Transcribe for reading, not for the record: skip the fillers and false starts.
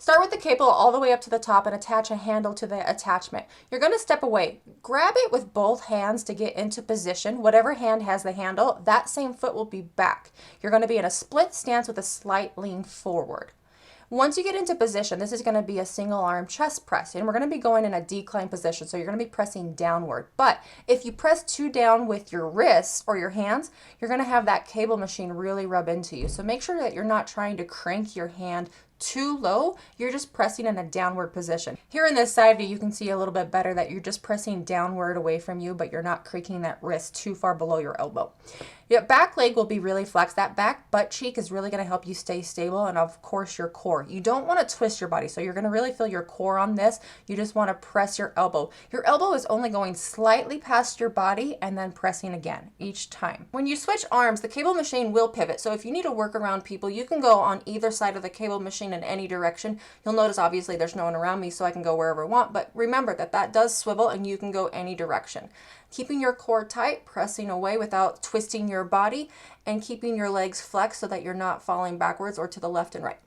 Start with the cable all the way up to the top and attach a handle to the attachment. You're going to step away. Grab it with both hands to get into position. Whatever hand has the handle, that same foot will be back. You're going to be in a split stance with a slight lean forward. Once you get into position, this is going to be a single arm chest press, and we're going to be going in a decline position, so you're going to be pressing downward. But if you press too down with your wrists or your hands, you're going to have that cable machine really rub into you. So make sure that you're not trying to crank your hand too low, you're just pressing in a downward position. Here in this side view, you can see a little bit better that you're just pressing downward away from you, but you're not creaking that wrist too far below your elbow. Your back leg will be really flexed. That back butt cheek is really going to help you stay stable, and of course your core. You don't want to twist your body, so you're going to really feel your core on this. You just want to press your elbow. Your elbow is only going slightly past your body and then pressing again each time. When you switch arms, the cable machine will pivot, so if you need to work around people, you can go on either side of the cable machine in any direction. You'll notice obviously there's no one around me, so I can go wherever I want, but remember that that does swivel and you can go any direction. Keeping your core tight, pressing away without twisting your body, and keeping your legs flexed so that you're not falling backwards or to the left and right.